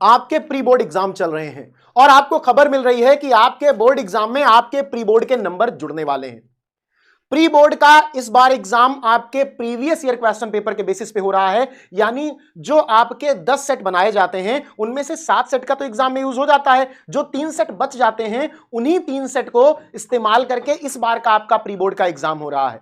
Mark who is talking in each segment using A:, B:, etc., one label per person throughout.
A: आपके pre board exam चल रहे हैं और आपको खबर मिल रही है कि आपके बोर्ड एग्जाम में आपके प्री बोर्ड के नंबर जुड़ने वाले हैं। प्री बोर्ड का इस बार एग्जाम आपके प्रीवियस ईयर क्वेश्चन पेपर के बेसिस पे हो रहा है, यानी जो आपके 10 सेट बनाए जाते हैं उनमें से 7 सेट का तो एग्जाम में यूज हो जाता है, जो 3 सेट बच जाते हैं उन्हीं 3 सेट को इस्तेमाल करके इस बार का आपका प्री बोर्ड का एग्जाम हो रहा है।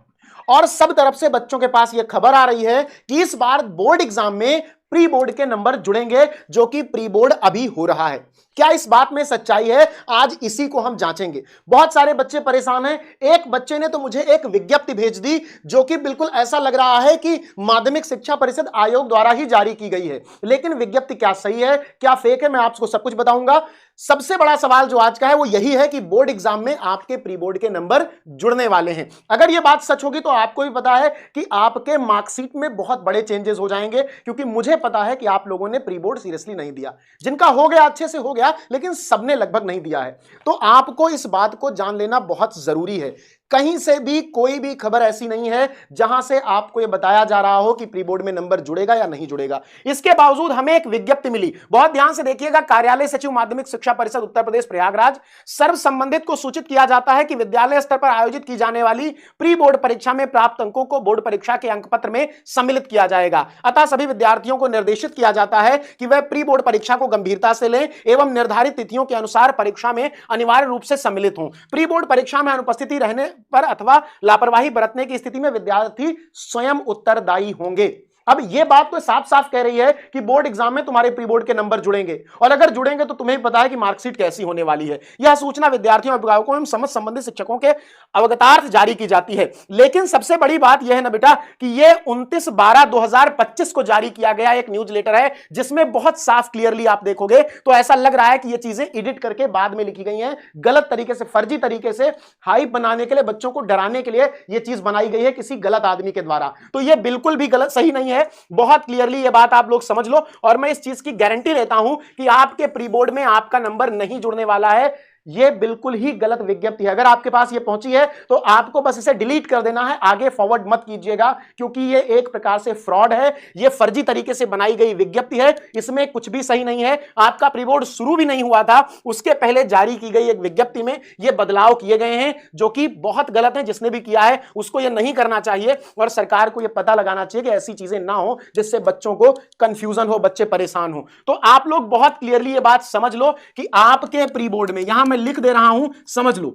A: और सब तरफ से बच्चों के पास यह खबर आ रही है कि इस बार बोर्ड एग्जाम में प्री बोर्ड के नंबर जुड़ेंगे, जो कि प्री बोर्ड अभी हो रहा है। क्या इस बात में सच्चाई है? आज इसी को हम जांचेंगे। बहुत सारे बच्चे परेशान हैं। एक बच्चे ने तो मुझे एक विज्ञप्ति भेज दी जो कि बिल्कुल ऐसा लग रहा है कि माध्यमिक शिक्षा परिषद आयोग द्वारा ही जारी की गई है, लेकिन विज्ञप्ति क्या सही है क्या फेक है मैं आपको सब कुछ बताऊंगा। सबसे बड़ा सवाल जो आज का है वो यही है कि बोर्ड एग्जाम में आपके प्री बोर्ड के नंबर जुड़ने वाले हैं। अगर यह बात सच होगी तो आपको भी पता है कि आपके मार्कशीट में बहुत बड़े चेंजेस हो जाएंगे, क्योंकि मुझे पता है कि आप लोगों ने प्री बोर्ड सीरियसली नहीं दिया। जिनका हो गया अच्छे से हो गया, लेकिन सबने लगभग नहीं दिया है। तो आपको इस बात को जान लेना बहुत जरूरी है। कहीं से भी कोई भी खबर ऐसी नहीं है जहां से आपको यह बताया जा रहा हो कि प्री बोर्ड में नंबर जुड़ेगा या नहीं जुड़ेगा। इसके बावजूद हमें एक विज्ञप्ति मिली, बहुत ध्यान से देखिएगा। कार्यालय सचिव माध्यमिक शिक्षा परिषद उत्तर प्रदेश प्रयागराज, सर्व संबंधित को सूचित किया जाता है कि विद्यालय स्तर पर आयोजित की जाने वाली प्री बोर्ड परीक्षा में प्राप्त अंकों को बोर्ड परीक्षा के अंक पत्र में सम्मिलित किया जाएगा। अतः सभी विद्यार्थियों को निर्देशित किया जाता है कि वह प्री बोर्ड परीक्षा को गंभीरता से लें एवं निर्धारित तिथियों के अनुसार परीक्षा में अनिवार्य रूप से सम्मिलित हों। प्री बोर्ड परीक्षा में अनुपस्थिति रहने पर अथवा लापरवाही बरतने की स्थिति में विद्यार्थी स्वयं उत्तरदायी होंगे। अब यह बात तो साफ साफ कह रही है कि बोर्ड एग्जाम में तुम्हारे प्री बोर्ड के नंबर जुड़ेंगे, और अगर जुड़ेंगे तो तुम्हें पता है कि मार्कशीट कैसी होने वाली है। यह सूचना विद्यार्थियों, अभिभावकों एवं समस्त संबंधित शिक्षकों के अवगतार्थ जारी की जाती है। लेकिन सबसे बड़ी बात यह है ना बेटा कि यह 29/12/2025 को जारी किया गया एक न्यूज लेटर है, जिसमें बहुत साफ क्लियरली आप देखोगे तो ऐसा लग रहा है कि यह चीजें एडिट करके बाद में लिखी गई हैं, गलत तरीके से, फर्जी तरीके से हाइप बनाने के लिए, बच्चों को डराने के लिए यह चीज बनाई गई है किसी गलत आदमी के द्वारा। तो यह बिल्कुल भी गलत, सही नहीं है। बहुत क्लियरली ये बात आप लोग समझ लो, और मैं इस चीज की गारंटी लेता हूं कि आपके प्री बोर्ड में आपका नंबर नहीं जुड़ने वाला है। ये बिल्कुल ही गलत विज्ञप्ति है। अगर आपके पास ये पहुंची है तो आपको बस इसे डिलीट कर देना है, आगे फॉरवर्ड मत कीजिएगा, क्योंकि ये एक प्रकार से फ्रॉड है। ये फर्जी तरीके से बनाई गई विज्ञप्ति है, इसमें कुछ भी सही नहीं है। आपका प्री बोर्ड शुरू भी नहीं हुआ था, उसके पहले जारी की गई एक विज्ञप्ति में ये बदलाव किए गए हैं, जो कि बहुत गलत है। जिसने भी किया है उसको ये नहीं करना चाहिए, और सरकार को ये पता लगाना चाहिए कि ऐसी चीजें ना हो जिससे बच्चों को कंफ्यूजन हो, बच्चे परेशान हो। तो आप लोग बहुत क्लियरली ये बात समझ लो कि आपके प्री बोर्ड में, यहां मैं लिख दे रहा हूं, समझ लो,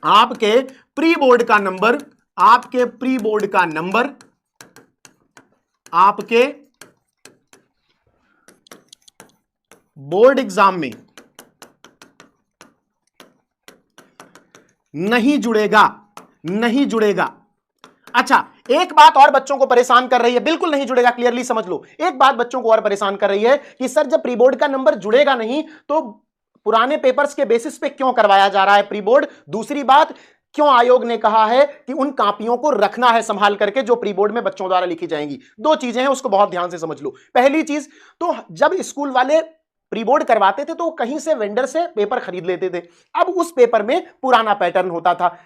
A: आपके प्री बोर्ड का नंबर, आपके प्री बोर्ड का नंबर आपके बोर्ड एग्जाम में नहीं जुड़ेगा, नहीं जुड़ेगा। अच्छा, एक बात और बच्चों को परेशान कर रही है, बिल्कुल नहीं जुड़ेगा, क्लियरली समझ लो। एक बात बच्चों को और परेशान कर रही है कि सर जब प्री बोर्ड का नंबर जुड़ेगा नहीं तो पुराने पेपर्स के बेसिस पे क्यों करवाया जा रहा है प्री बोर्ड। दूसरी बात, क्यों आयोग ने कहा है कि उन कापियों को रखना है संभाल करके जो प्री बोर्ड में बच्चों द्वारा लिखी जाएंगी। दो चीजें हैं, उसको बहुत ध्यान से समझ लो। पहली चीज तो जब स्कूल वाले प्री बोर्ड करवाते थे तो कहीं से वेंडर से पेपर खरीद लेते थे। अब उस पेपर में पुराना पैटर्न होता था,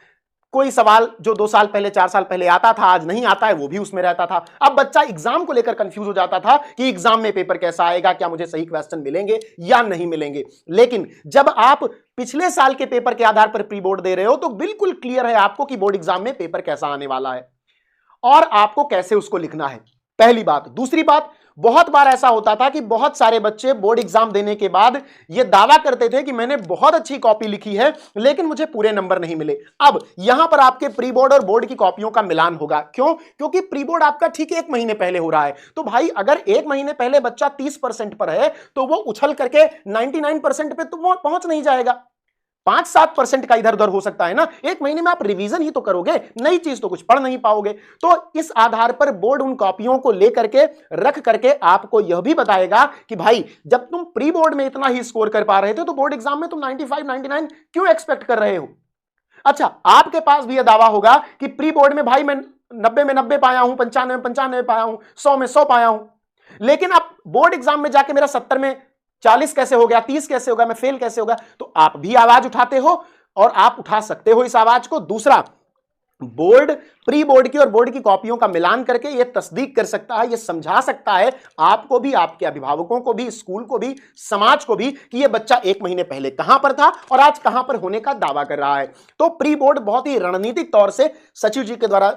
A: कोई सवाल जो 2 साल पहले, 4 साल पहले आता था आज नहीं आता है, वो भी उसमें रहता था। अब बच्चा एग्जाम को लेकर कंफ्यूज हो जाता था कि एग्जाम में पेपर कैसा आएगा, क्या मुझे सही क्वेश्चन मिलेंगे या नहीं मिलेंगे। लेकिन जब आप पिछले साल के पेपर के आधार पर प्री बोर्ड दे रहे हो तो बिल्कुल क्लियर है आपको कि बोर्ड एग्जाम में पेपर कैसा आने वाला है और आपको कैसे उसको लिखना है, पहली बात। दूसरी बात, बहुत बार ऐसा होता था कि बहुत सारे बच्चे बोर्ड एग्जाम देने के बाद यह दावा करते थे कि मैंने बहुत अच्छी कॉपी लिखी है लेकिन मुझे पूरे नंबर नहीं मिले। अब यहां पर आपके प्री बोर्ड और बोर्ड की कॉपियों का मिलान होगा। क्यों? क्योंकि प्री बोर्ड आपका ठीक 1 महीने पहले हो रहा है। तो भाई अगर 1 महीने पहले बच्चा 30% पर है तो वो उछल करके 99% पे तो वो पहुंच नहीं जाएगा। 5-7% का इधर उधर हो सकता है ना। 1 महीने में आप रिवीजन ही तो करोगे, नई चीज तो कुछ पढ़ नहीं पाओगे। तो इस आधार पर बोर्ड उन कॉपियों को लेकर के रख करके आपको यह भी बताएगा कि भाई जब तुम प्री बोर्ड में इतना ही स्कोर कर पा रहे थे तो बोर्ड एग्जाम में तुम 95-99 क्यों एक्सपेक्ट कर रहे हो। अच्छा, आपके पास भी यह दावा होगा कि प्री बोर्ड में भाई मैं 90 में 90 पाया हूं, 95 में 95 पाया हूं, 100 में 100 पाया हूं, लेकिन अब बोर्ड एग्जाम में जाके मेरा 70 में 40 कैसे हो गया, 30 कैसे होगा, मैं फेल कैसे होगा। तो आप भी आवाज उठाते हो और आप उठा सकते हो इस आवाज को। दूसरा, बोर्ड, प्री बोर्ड की और बोर्ड की कॉपियों का मिलान करके यह तस्दीक कर सकता है, यह समझा सकता है आपको भी, आपके अभिभावकों को भी, स्कूल को भी, समाज को भी कि यह बच्चा 1 महीने पहले कहां पर था और आज कहां पर होने का दावा कर रहा है। तो प्री बोर्ड बहुत ही रणनीतिक तौर से सचिव जी के द्वारा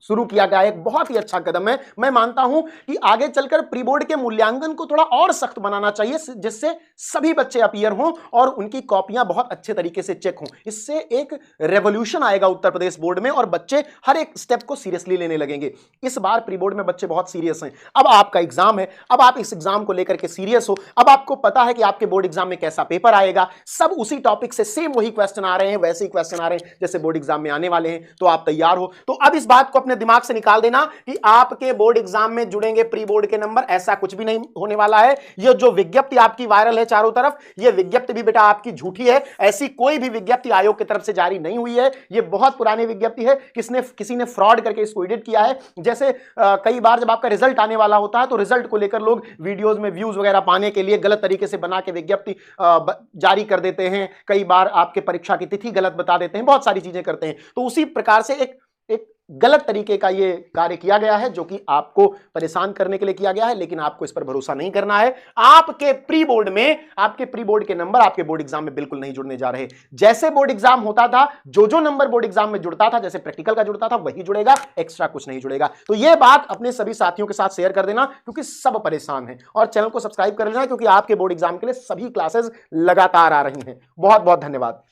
A: शुरू किया गया एक बहुत ही अच्छा कदम है। मैं मानता हूं कि आगे चलकर प्री बोर्ड के मूल्यांकन को थोड़ा और सख्त बनाना चाहिए, जिससे सभी बच्चे अपीयर हों और उनकी कॉपियां बहुत अच्छे तरीके से चेक हों। इससे एक रेवोल्यूशन आएगा उत्तर प्रदेश बोर्ड में और बच्चे हर एक स्टेप को सीरियसली लेने लगेंगे। इस बार प्री बोर्ड में बच्चे बहुत सीरियस हैं। अब आपका एग्जाम है, अब आप इस एग्जाम को लेकर के सीरियस हो, अब आपको पता है कि आपके बोर्ड एग्जाम में कैसा पेपर आएगा, सब उसी टॉपिक से सेम वही क्वेश्चन आ रहे हैं, वैसे ही क्वेश्चन आ रहे हैं जैसे बोर्ड एग्जाम में आने वाले हैं, तो आप तैयार हो। तो अब इस बात को अपने दिमाग से निकाल देना कि आपके बोर्ड एग्जाम में जुड़ेंगे प्री बोर्ड के नंबर, ऐसा कुछ भी नहीं होने वाला है। ये जो विज्ञप्ति आपकी वायरल है चारों तरफ, ये विज्ञप्ति भी बेटा आपकी झूठी है। ऐसी कोई भी विज्ञप्ति आयोग की तरफ से जारी नहीं हुई है। ये बहुत पुरानी विज्ञप्ति है, किसी ने फ्रॉड करके इसको एडिट किया है। जैसे कई बार जब आपका रिजल्ट आने वाला होता है तो रिजल्ट को लेकर लोग वीडियोस में व्यूज वगैरह पाने के लिए गलत तरीके से बना के विज्ञप्ति जारी कर देते हैं। कई बार आपके परीक्षा की तिथि गलत बता देते हैं, बहुत सारी चीजें करते हैं। तो उसी प्रकार से एक गलत तरीके का ये कार्य किया गया है, जो कि आपको परेशान करने के लिए किया गया है, लेकिन आपको इस पर भरोसा नहीं करना है। आपके प्री बोर्ड में, आपके प्री बोर्ड के नंबर आपके बोर्ड एग्जाम में बिल्कुल नहीं जुड़ने जा रहे। जैसे बोर्ड एग्जाम होता था, जो नंबर बोर्ड एग्जाम में जुड़ता था, जैसे प्रैक्टिकल का जुड़ता था, वही जुड़ेगा, एक्स्ट्रा कुछ नहीं जुड़ेगा। तो ये बात अपने सभी साथियों के साथ शेयर कर देना, क्योंकि सब परेशान हैं। और चैनल को सब्सक्राइब कर लेना, क्योंकि आपके बोर्ड एग्जाम के लिए सभी क्लासेस लगातार आ रही हैं। बहुत बहुत धन्यवाद।